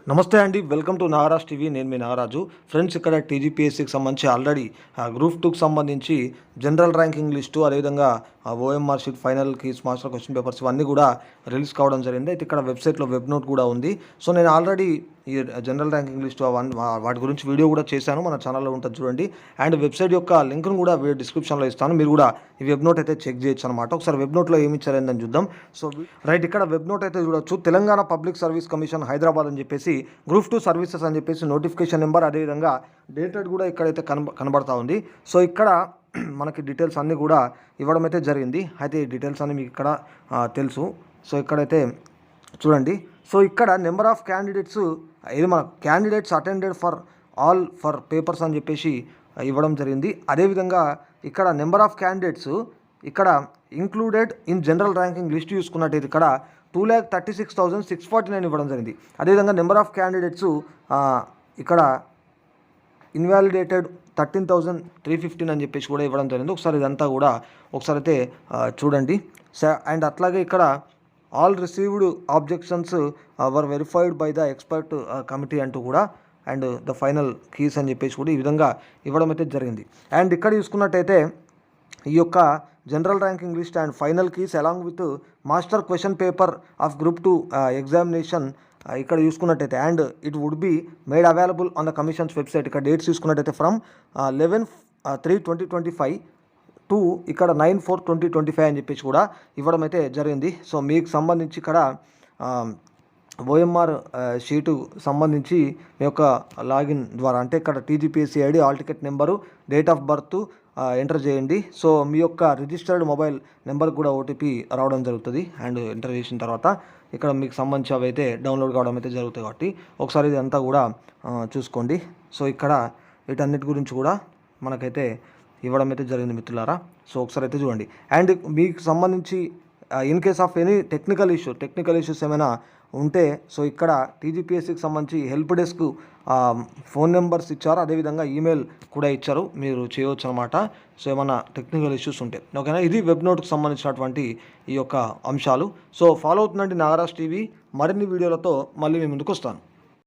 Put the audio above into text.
నమస్తే అండి, welcome to Nagaraj TV. నేను మీ నాగరాజు. ఫ్రెండ్స్, ఇక్కడ టీజీపీఎస్సీకి సంబంధించి ఆల్రెడీ గ్రూప్ 2కి సంబంధించి జనరల్ ర్యాంకింగ్ లిస్టు, అదేవిధంగా OMR sheet, final keys, master question papers ఇవన్నీ కూడా రిలీజ్ కావడం జరిగింది. అయితే ఇక్కడ వెబ్సైట్లో వెబ్ నోట్ కూడా ఉంది. సో నేను ఆల్రెడీ ఈ జనరల్ ర్యాంకింగ్ లిస్టు వాటి గురించి వీడియో కూడా చేశాను, మన ఛానల్లో ఉంటుంది చూడండి. అండ్ వెబ్సైట్ యొక్క లింక్ను కూడా డిస్క్రిప్షన్లో ఇస్తాను, మీరు కూడా ఈ వెబ్ నోట్ అయితే చెక్ చేయొచ్చు అనమాట. ఒకసారి వెబ్ నోట్లో ఏమి ఇచ్చారని చూద్దాం. సో రైట్, ఇక్కడ వెబ్ నోట్ అయితే చూడొచ్చు. Telangana public service commission Hyderabad అని చెప్పేసి గ్రూప్ 2 సర్వీసెస్ అని చెప్పేసి నోటిఫికేషన్ నెంబర్, అదేవిధంగా డేటెడ్ కూడా ఇక్కడైతే కనబడతా ఉంది. సో ఇక్కడ మనకి డీటెయిల్స్ అన్నీ కూడా ఇవ్వడం అయితే జరిగింది. అయితే ఈ డీటెయిల్స్ అన్నీ మీకు ఇక్కడ తెలుసు. సో ఇక్కడైతే చూడండి. సో ఇక్కడ నెంబర్ ఆఫ్ క్యాండిడేట్స్, ఇది మన క్యాండిడేట్స్ అటెండెడ్ ఫర్ పేపర్స్ అని చెప్పేసి ఇవ్వడం జరిగింది. అదేవిధంగా ఇక్కడ నెంబర్ ఆఫ్ క్యాండిడేట్స్ ఇక్కడ included in general ranking list చూసుకున్నట్టయితే ఇక్కడ 2,36,649 ఇవ్వడం జరిగింది. అదేవిధంగా నెంబర్ ఆఫ్ క్యాండిడేట్స్ ఇక్కడ ఇన్వాలిడేటెడ్ 13,315 అని చెప్పేసి కూడా ఇవ్వడం జరిగింది. ఒకసారి ఇదంతా కూడా ఒకసారి అయితే చూడండి. అండ్ అట్లాగే ఇక్కడ all received objections were verified by the expert committee అంటూ కూడా, అండ్ ద ఫైనల్ కీస్ అని చెప్పేసి కూడా ఈ విధంగా ఇవ్వడం అయితే జరిగింది. అండ్ ఇక్కడ చూసుకున్నట్టయితే ఈ యొక్క general ranking list and final keys along with master question paper of group 2 examination ఇక్కడ చూసుకున్నట్టయితే, and it would be made available on the commission's website. ఇక్కడ డేట్స్ చూసుకున్నట్టయితే ఫ్రమ్ 11/3/2025 టు ఇక్కడ 9/4/2025 అని చెప్పేసి కూడా ఇవ్వడం అయితే జరిగింది. సో మీకు సంబంధించి ఇక్కడ ఓఎంఆర్ షీటు సంబంధించి మీ యొక్క లాగిన్ ద్వారా, అంటే ఇక్కడ TGPSC ID, all ticket number, date of birth enter చేయండి. సో మీ యొక్క రిజిస్టర్డ్ మొబైల్ నెంబర్కి కూడా ఓటీపీ రావడం జరుగుతుంది. అండ్ ఎంటర్ చేసిన తర్వాత ఇక్కడ మీకు సంబంధించి అవి అయితే డౌన్లోడ్ కావడం అయితే జరుగుతుంది. కాబట్టి ఒకసారి ఇది అంతా కూడా చూసుకోండి. సో ఇక్కడ వీటన్నిటి గురించి కూడా మనకైతే ఇవ్వడం అయితే జరిగింది మిత్రులారా. సో ఒకసారి అయితే చూడండి. అండ్ మీకు సంబంధించి in case of any technical issues ఏమైనా ఉంటే, సో ఇక్కడ టీజీపీఎస్సీకి సంబంధించి హెల్ప్ డెస్క్ ఫోన్ నెంబర్స్ ఇచ్చారు, అదేవిధంగా ఈమెయిల్ కూడా ఇచ్చారు, మీరు చేయవచ్చు అనమాట. సో ఏమైనా టెక్నికల్ ఇష్యూస్ ఉంటే ఓకేనా. ఇది వెబ్ నోట్కి సంబంధించినటువంటి ఈ యొక్క అంశాలు. సో ఫాలో అవుతుందండి నాగరాజ్ టీవీ. మరిన్ని వీడియోలతో మళ్ళీ మీ ముందుకు వస్తాను.